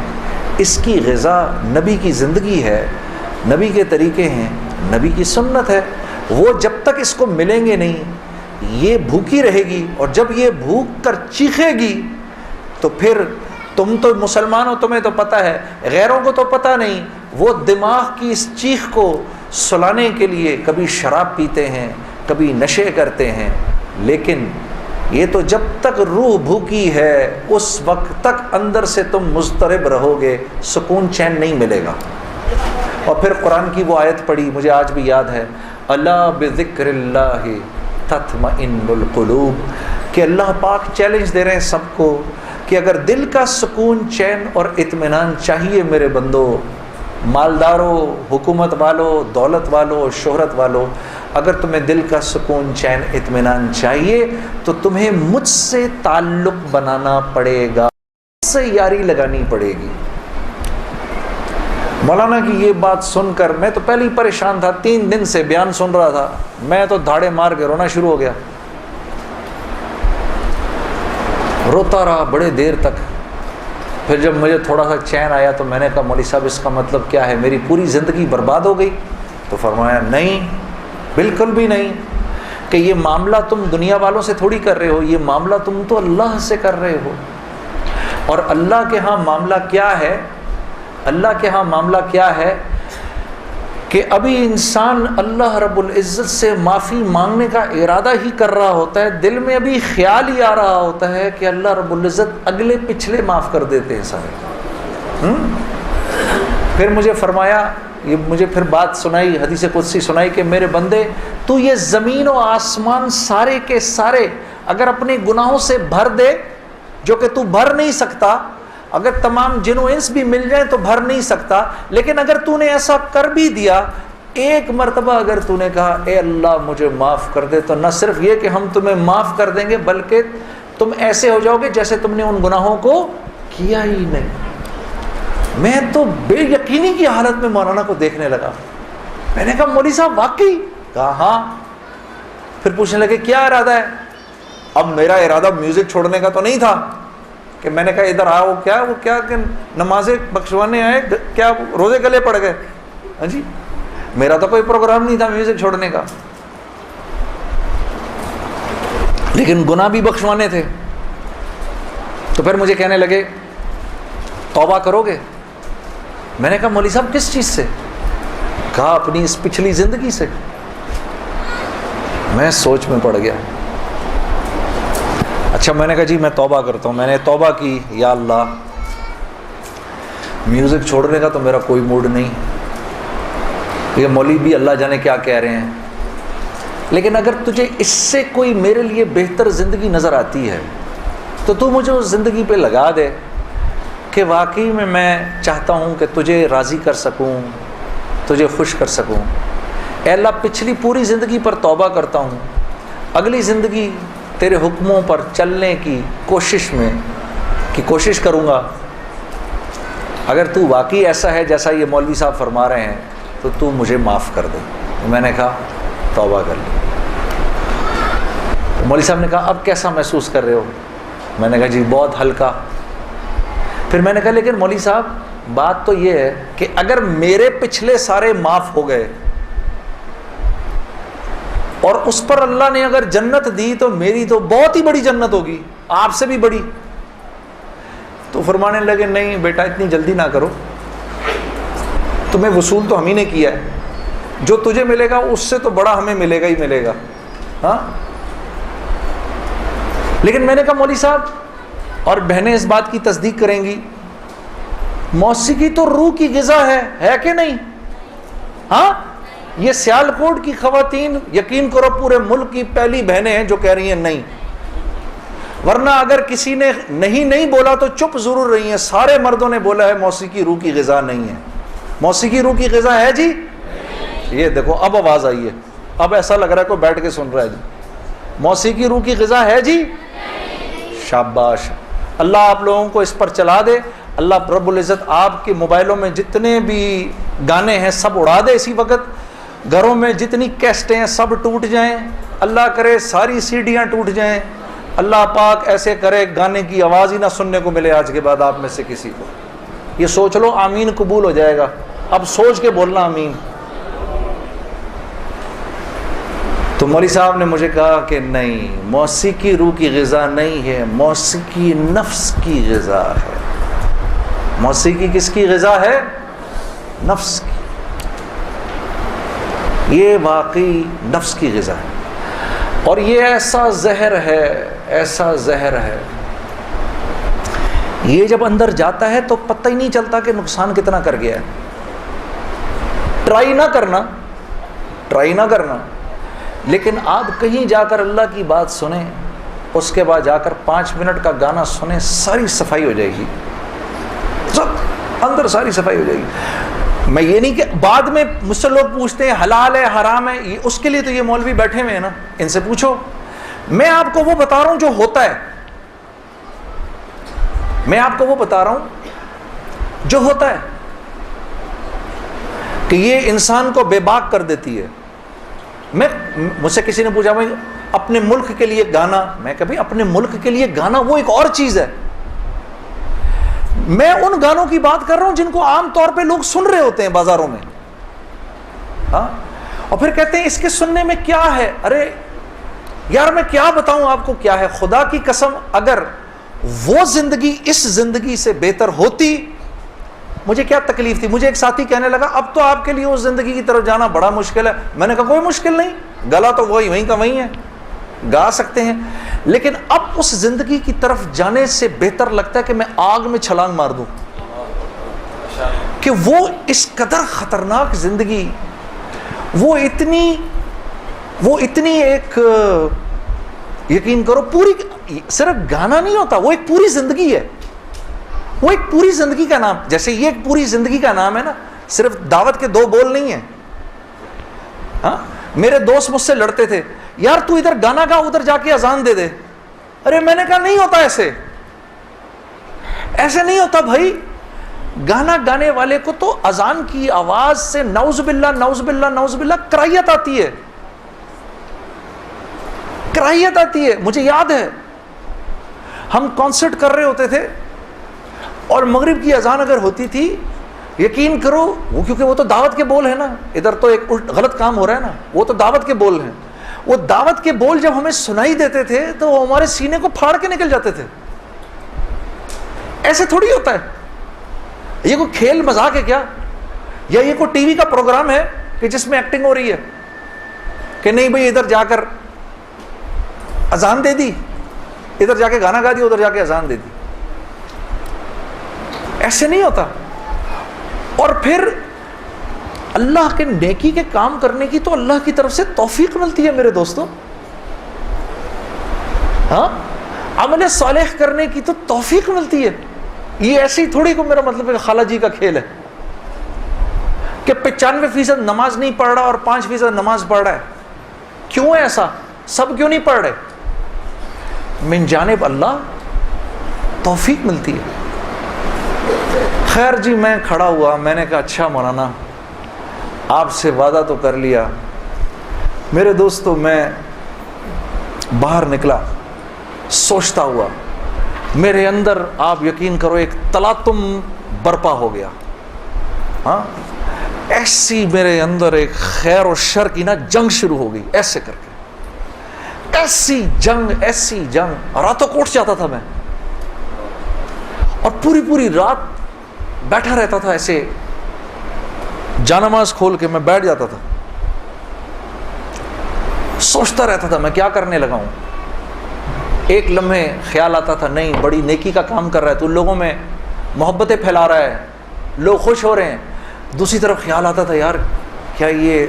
اس کی غذا نبی کی زندگی ہے، نبی کے طریقے ہیں، نبی کی سنت ہے۔ وہ جب تک اس کو ملیں گے نہیں یہ بھوکی رہے گی، اور جب یہ بھوک کر چیخے گی تو پھر تم تو مسلمان ہو، تمہیں تو پتہ ہے، غیروں کو تو پتہ نہیں، وہ دماغ کی اس چیخ کو سلانے کے لیے کبھی شراب پیتے ہیں، کبھی نشے کرتے ہیں، لیکن یہ تو جب تک روح بھوکی ہے اس وقت تک اندر سے تم مضطرب رہو گے، سکون چین نہیں ملے گا۔ اور پھر قرآن کی وہ آیت پڑھی مجھے آج بھی یاد ہے، الا بذکر اللہ تطمئن القلوب، کہ اللہ پاک چیلنج دے رہے ہیں سب کو کہ اگر دل کا سکون، چین اور اطمینان چاہیے میرے بندو، مالداروں، حکومت والوں، دولت والوں، شہرت والوں، اگر تمہیں دل کا سکون، چین، اطمینان چاہیے تو تمہیں مجھ سے تعلق بنانا پڑے گا، مجھ سے یاری لگانی پڑے گی۔ مولانا کی یہ بات سن کر میں تو پہلے ہی پریشان تھا، 3 دن سے بیان سن رہا تھا، میں تو دھاڑے مار کے رونا شروع ہو گیا، روتا رہا بڑے دیر تک۔ پھر جب مجھے تھوڑا سا چین آیا تو میں نے کہا مولوی صاحب اس کا مطلب کیا ہے، میری پوری زندگی برباد ہو گئی؟ تو فرمایا نہیں، بالکل بھی نہیں، کہ یہ معاملہ تم دنیا والوں سے تھوڑی کر رہے ہو، یہ معاملہ تم تو اللہ سے کر رہے ہو۔ اور اللہ کے ہاں معاملہ کیا ہے؟ اللہ کے ہاں معاملہ کیا ہے کہ ابھی انسان اللہ رب العزت سے معافی مانگنے کا ارادہ ہی کر رہا ہوتا ہے، دل میں ابھی خیال ہی آ رہا ہوتا ہے کہ اللہ رب العزت اگلے پچھلے معاف کر دیتے ہیں سارے۔ پھر مجھے فرمایا، یہ مجھے پھر بات سنائی، حدیث قدسی سنائی کہ میرے بندے تو یہ زمین و آسمان سارے کے سارے اگر اپنے گناہوں سے بھر دے، جو کہ تو بھر نہیں سکتا، اگر تمام جن و انس بھی مل جائیں تو بھر نہیں سکتا، لیکن اگر تو نے ایسا کر بھی دیا، ایک مرتبہ اگر تو نے کہا اے اللہ مجھے معاف کر دے، تو نہ صرف یہ کہ ہم تمہیں معاف کر دیں گے بلکہ تم ایسے ہو جاؤ گے جیسے تم نے ان گناہوں کو کیا ہی نہیں۔ میں تو بے یقینی کی حالت میں مولانا کو دیکھنے لگا، میں نے کہا مولوی صاحب واقعی؟ کہا ہاں۔ پھر پوچھنے لگے کیا ارادہ ہے؟ اب میرا ارادہ میوزک چھوڑنے کا تو نہیں تھا کہ میں نے کہا ادھر آؤ، کیا وہ کیا کہ نمازیں بخشوانے آئے، کیا روزے گلے پڑ گئے؟ ہاں جی، میرا تو کوئی پروگرام نہیں تھا میوزک چھوڑنے کا، لیکن گناہ بھی بخشوانے تھے۔ تو پھر مجھے کہنے لگے توبہ کرو گے؟ میں نے کہا مولوی صاحب کس چیز سے؟ کہا اپنی اس پچھلی زندگی سے۔ میں سوچ میں پڑ گیا۔ اچھا، میں نے کہا جی میں توبہ کرتا ہوں۔ میں نے توبہ کی، یا اللہ میوزک چھوڑنے کا تو میرا کوئی موڈ نہیں، یہ مولوی بھی اللہ جانے کیا کہہ رہے ہیں، لیکن اگر تجھے اس سے کوئی میرے لیے بہتر زندگی نظر آتی ہے تو تو مجھے اس زندگی پہ لگا دے کہ واقعی میں چاہتا ہوں کہ تجھے راضی کر سکوں، تجھے خوش کر سکوں۔ اے اللہ پچھلی پوری زندگی پر توبہ کرتا ہوں، اگلی زندگی تیرے حکموں پر چلنے کی کوشش کروں گا۔ اگر تو واقعی ایسا ہے جیسا یہ مولوی صاحب فرما رہے ہیں تو تو مجھے معاف کر دے۔ میں نے کہا توبہ کر لی۔ مولوی صاحب نے کہا اب کیسا محسوس کر رہے ہو؟ میں نے کہا جی بہت ہلکا۔ پھر میں نے کہا لیکن مولوی صاحب بات تو یہ ہے کہ اگر میرے پچھلے سارے معاف ہو گئے اور اس پر اللہ نے اگر جنت دی تو میری تو بہت ہی بڑی جنت ہوگی، آپ سے بھی بڑی۔ تو فرمانے لگے نہیں بیٹا اتنی جلدی نہ کرو، تمہیں وصول تو ہم ہی نے کیا ہے، جو تجھے ملے گا اس سے تو بڑا ہمیں ملے گا ہی ملے گا۔ ہاں، لیکن میں نے کہا مولوی صاحب، اور بہنیں اس بات کی تصدیق کریں گی، موسیقی تو روح کی غذا ہے کہ نہیں؟ ہاں، یہ سیالکوٹ کی خواتین یقین کرو پورے ملک کی پہلی بہنیں ہیں جو کہہ رہی ہیں نہیں، ورنہ اگر کسی نے نہیں بولا تو چپ ضرور رہی ہیں۔ سارے مردوں نے بولا ہے موسیقی روح کی غذا نہیں ہے۔ موسیقی روح کی غذا ہے جی؟ یہ دیکھو اب آواز آئی ہے، اب ایسا لگ رہا ہے کوئی بیٹھ کے سن رہا ہے جی۔ موسیقی روح کی غذا ہے جی؟ شاباش، اللہ آپ لوگوں کو اس پر چلا دے۔ اللہ رب العزت آپ کے موبائلوں میں جتنے بھی گانے ہیں سب اڑا دے اسی وقت، گھروں میں جتنی کیسٹیں ہیں سب ٹوٹ جائیں، اللہ کرے ساری سیڈیاں ٹوٹ جائیں، اللہ پاک ایسے کرے گانے کی آواز ہی نہ سننے کو ملے آج کے بعد آپ میں سے کسی کو۔ یہ سوچ لو، آمین قبول ہو جائے گا۔ اب سوچ کے بولنا آمین۔ تو مولوی صاحب نے مجھے کہا کہ نہیں، موسیقی روح کی غذا نہیں ہے، موسیقی نفس کی غذا ہے۔ موسیقی کس کی غذا ہے؟ نفس کی۔ یہ واقعی نفس کی غذا ہے، اور یہ ایسا زہر ہے، ایسا زہر ہے، یہ جب اندر جاتا ہے تو پتہ ہی نہیں چلتا کہ نقصان کتنا کر گیا ہے۔ ٹرائی نہ کرنا، لیکن آپ کہیں جا کر اللہ کی بات سنیں، اس کے بعد جا کر 5 منٹ کا گانا سنیں، ساری صفائی ہو جائے گی، سب اندر ساری صفائی ہو جائے گی۔ میں یہ نہیں کہ بعد میں مجھ سے لوگ پوچھتے ہیں حلال ہے حرام ہے، اس کے لیے تو یہ مولوی بیٹھے ہوئے ہیں نا، ان سے پوچھو۔ میں آپ کو وہ بتا رہا ہوں جو ہوتا ہے، میں آپ کو وہ بتا رہا ہوں جو ہوتا ہے، کہ یہ انسان کو بے باک کر دیتی ہے۔ مجھ سے کسی نے پوچھا بھائی اپنے ملک کے لیے گانا، میں کبھی اپنے ملک کے لیے گانا وہ ایک اور چیز ہے۔ میں ان گانوں کی بات کر رہا ہوں جن کو عام طور پہ لوگ سن رہے ہوتے ہیں بازاروں میں، ہاں، اور پھر کہتے ہیں اس کے سننے میں کیا ہے۔ ارے یار میں کیا بتاؤں آپ کو کیا ہے، خدا کی قسم اگر وہ زندگی اس زندگی سے بہتر ہوتی مجھے کیا تکلیف تھی۔ مجھے ایک ساتھی کہنے لگا اب تو آپ کے لیے اس زندگی کی طرف جانا بڑا مشکل ہے۔ میں نے کہا کوئی مشکل نہیں، گلا تو وہیں کا وہیں ہے، گا سکتے ہیں، لیکن اب اس زندگی کی طرف جانے سے بہتر لگتا ہے کہ میں آگ میں چھلانگ مار دوں، کہ وہ اس قدر خطرناک زندگی، وہ اتنی ایک، یقین کرو پوری، صرف گانا نہیں ہوتا، وہ ایک پوری زندگی ہے، وہ ایک پوری زندگی کا نام، جیسے یہ ایک پوری زندگی کا نام ہے نا، صرف دعوت کے 2 بول نہیں ہیں۔ ہاں، میرے دوست مجھ سے لڑتے تھے، یار تو ادھر گانا گا ادھر جا کے اذان دے دے۔ ارے میں نے کہا نہیں ہوتا، ایسے نہیں ہوتا بھائی۔ گانا گانے والے کو تو اذان کی آواز سے نعوذ باللہ نعوذ باللہ نعوذ باللہ کراہیت آتی ہے، کراہیت آتی ہے۔ مجھے یاد ہے ہم کانسرٹ کر رہے ہوتے تھے اور مغرب کی اذان اگر ہوتی تھی یقین کرو وہ، کیونکہ وہ تو دعوت کے بول ہیں نا، ادھر تو ایک غلط کام ہو رہا ہے نا، وہ تو دعوت کے بول ہیں. وہ دعوت کے بول جب ہمیں سنائی دیتے تھے تو وہ ہمارے سینے کو پھاڑ کے نکل جاتے تھے. ایسے تھوڑی ہوتا ہے. یہ کوئی کھیل مذاق ہے کیا؟ یا یہ کوئی ٹی وی کا پروگرام ہے کہ جس میں ایکٹنگ ہو رہی ہے کہ نہیں بھئی ادھر جا کر اذان دے دی، ادھر جا کے گانا گا دی، ادھر جا کے اذان دے دی. ایسے نہیں ہوتا. اور پھر اللہ کے نیکی کے کام کرنے کی تو اللہ کی طرف سے توفیق ملتی ہے میرے دوستوں. ہاں، عمل صالح کرنے کی تو توفیق ملتی ہے. یہ ایسی تھوڑی کو میرا مطلب ہے خالہ جی کا کھیل ہے کہ 95% نماز نہیں پڑھ رہا اور 5% نماز پڑھ رہا ہے. کیوں ہے ایسا؟ سب کیوں نہیں پڑھ رہے؟ من جانب اللہ توفیق ملتی ہے. خیر جی، میں کھڑا ہوا، میں نے کہا اچھا مولانا آپ سے وعدہ تو کر لیا. میرے دوستو میں باہر نکلا سوچتا ہوا، میرے اندر آپ یقین کرو ایک تلاطم برپا ہو گیا. ہاں، ایسی میرے اندر ایک خیر و شر کی نا جنگ شروع ہو گئی. ایسے کر کے ایسی جنگ راتوں کو اٹھ جاتا تھا میں، اور پوری رات بیٹھا رہتا تھا. ایسے جانماز کھول کے میں بیٹھ جاتا تھا، سوچتا رہتا تھا میں کیا کرنے لگا ہوں. ایک لمحے خیال آتا تھا نہیں بڑی نیکی کا کام کر رہا ہے تو لوگوں میں محبتیں پھیلا رہا ہے، لوگ خوش ہو رہے ہیں. دوسری طرف خیال آتا تھا یار کیا یہ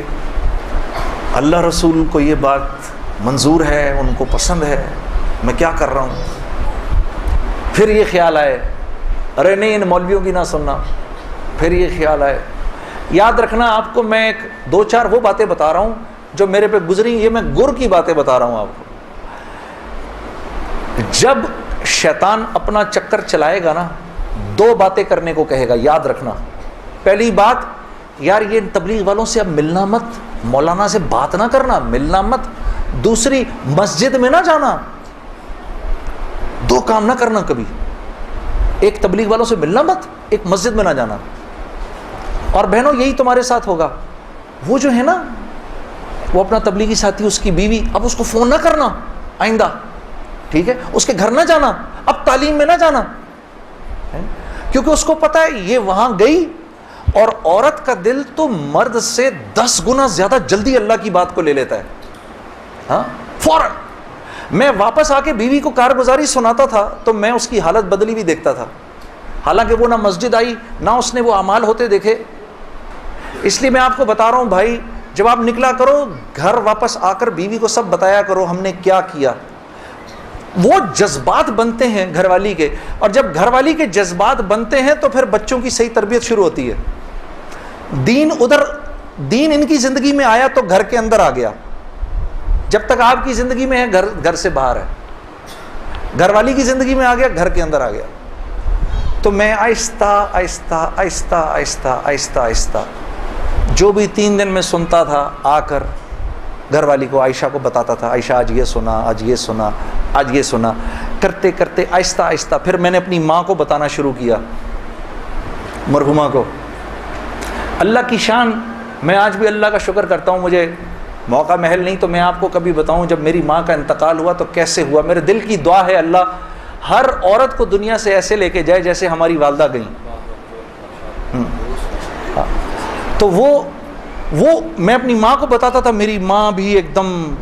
اللہ رسول کو یہ بات منظور ہے، ان کو پسند ہے، میں کیا کر رہا ہوں. پھر یہ خیال آئے ارے نہیں ان مولویوں کی نہ سننا. پھر یہ خیال آئے. یاد رکھنا آپ کو میں ایک 2-4 وہ باتیں بتا رہا ہوں جو میرے پہ گزری، یہ میں گر کی باتیں بتا رہا ہوں آپ کو. جب شیطان اپنا چکر چلائے گا نا 2 باتیں کرنے کو کہے گا، یاد رکھنا. پہلی بات، یار یہ تبلیغ والوں سے اب ملنا مت، مولانا سے بات نہ کرنا، ملنا مت. دوسری، مسجد میں نہ جانا. 2 کام نہ کرنا کبھی، ایک تبلیغ والوں سے ملنا مت، ایک مسجد میں نہ جانا. اور بہنوں یہی تمہارے ساتھ ہوگا. وہ جو ہے نا وہ اپنا تبلیغی ساتھی، اس کی بیوی، اب اس کو فون نہ کرنا آئندہ، ٹھیک ہے؟ اس کے گھر نہ جانا، اب تعلیم میں نہ جانا، کیونکہ اس کو پتہ ہے یہ وہاں گئی اور عورت کا دل تو مرد سے 10 گنا زیادہ جلدی اللہ کی بات کو لے لیتا ہے. ہاں، فوراً. میں واپس آ کے بیوی کو کارگزاری سناتا تھا تو میں اس کی حالت بدلی بھی دیکھتا تھا، حالانکہ وہ نہ مسجد آئی نہ اس نے وہ اعمال ہوتے دیکھے. اس لیے میں آپ کو بتا رہا ہوں بھائی، جب آپ نکلا کرو گھر واپس آ کر بیوی کو سب بتایا کرو ہم نے کیا کیا. وہ جذبات بنتے ہیں گھر والی کے، اور جب گھر والی کے جذبات بنتے ہیں تو پھر بچوں کی صحیح تربیت شروع ہوتی ہے. دین ان کی زندگی میں آیا تو گھر کے اندر آ گیا. جب تک آپ کی زندگی میں ہے گھر سے باہر ہے. گھر والی کی زندگی میں آ گیا، گھر کے اندر آ گیا. تو میں آہستہ جو بھی 3 دن میں سنتا تھا آ کر گھر والی کو، عائشہ کو بتاتا تھا، عائشہ آج یہ سنا، آج یہ سنا، آج یہ سنا. کرتے کرتے آہستہ پھر میں نے اپنی ماں کو بتانا شروع کیا، مرحومہ کو. اللہ کی شان، میں آج بھی اللہ کا شکر کرتا ہوں. مجھے موقع محل نہیں تو میں آپ کو کبھی بتاؤں جب میری ماں کا انتقال ہوا تو کیسے ہوا. میرے دل کی دعا ہے اللہ ہر عورت کو دنیا سے ایسے لے کے جائے جیسے ہماری والدہ گئیں. تو وہ میں اپنی ماں کو بتاتا تھا. میری ماں بھی ایک دم،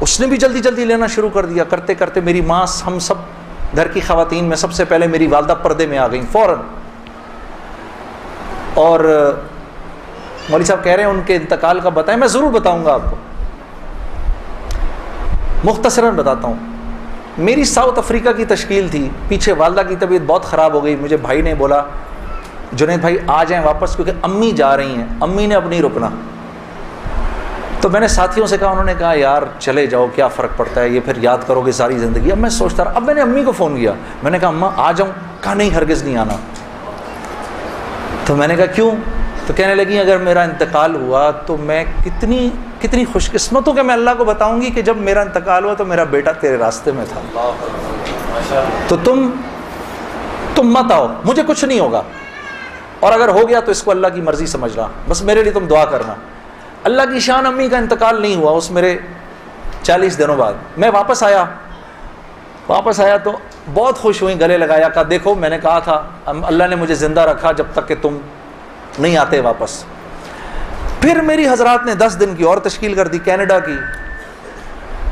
اس نے بھی جلدی لینا شروع کر دیا. کرتے کرتے میری ماں، ہم سب گھر کی خواتین میں سب سے پہلے میری والدہ پردے میں آ گئیں فوراً. اور مولوی صاحب کہہ رہے ہیں ان کے انتقال کا بتائیں، میں ضرور بتاؤں گا آپ کو. مختصراً بتاتا ہوں. میری ساؤتھ افریقہ کی تشکیل تھی، پیچھے والدہ کی طبیعت بہت خراب ہو گئی. مجھے بھائی نے بولا جنید بھائی آ جائیں واپس کیونکہ امی جا رہی ہیں، امی نے اب نہیں رکنا. تو میں نے ساتھیوں سے کہا، انہوں نے کہا یار چلے جاؤ کیا فرق پڑتا ہے، یہ پھر یاد کرو گے ساری زندگی. اب میں سوچتا رہا. اب میں نے امی کو فون کیا، میں نے کہا اماں آ جاؤں؟ کہا نہیں ہرگز نہیں آنا. تو میں نے کہا کیوں؟ تو کہنے لگی اگر میرا انتقال ہوا تو میں کتنی خوش قسمت ہوں کہ میں اللہ کو بتاؤں گی کہ جب میرا انتقال ہوا تو میرا بیٹا تیرے راستے میں تھا. تو تم مت آؤ، مجھے کچھ نہیں ہوگا. اور اگر ہو گیا تو اس کو اللہ کی مرضی سمجھنا, بس میرے لیے تم دعا کرنا. اللہ کی شان امی کا انتقال نہیں ہوا اس میرے 40 دنوں بعد. میں واپس آیا تو بہت خوش ہوئی, گلے لگایا, کہا دیکھو میں نے کہا تھا اللہ نے مجھے زندہ رکھا جب تک کہ تم نہیں آتے واپس. پھر میری حضرات نے 10 دن کی اور تشکیل کر دی کینیڈا کی.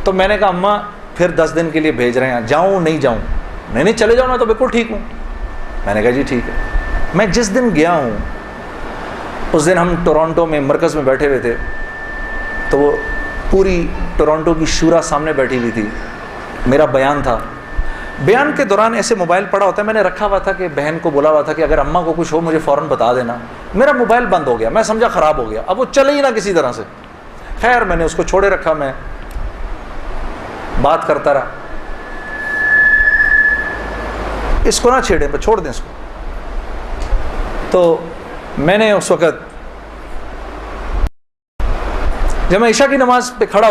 تو میں نے کہا اماں پھر 10 دن کے لیے بھیج رہے ہیں, جاؤں نہیں جاؤں؟ نہیں چلے جاؤ, میں تو بالکل ٹھیک ہوں. میں نے کہا جی ٹھیک ہے. میں جس دن گیا ہوں اس دن ہم ٹورانٹو میں مرکز میں بیٹھے ہوئے تھے, تو وہ پوری ٹورانٹو کی شورا سامنے بیٹھی ہوئی تھی, میرا بیان تھا. بیان کے دوران ایسے موبائل پڑا ہوتا ہے, میں نے رکھا ہوا تھا کہ بہن کو بولا ہوا تھا کہ اگر اماں کو کچھ ہو مجھے فوراً بتا دینا. میرا موبائل بند ہو گیا, میں سمجھا خراب ہو گیا, اب وہ چلے ہی نہ کسی طرح سے. خیر میں نے اس کو چھوڑے رکھا, میں بات کرتا رہا. اس کو نہ چھیڑیں, چھوڑ دیں اس کو. تو میں نے اس وقت جب میں عشاء کی نماز پہ کھڑا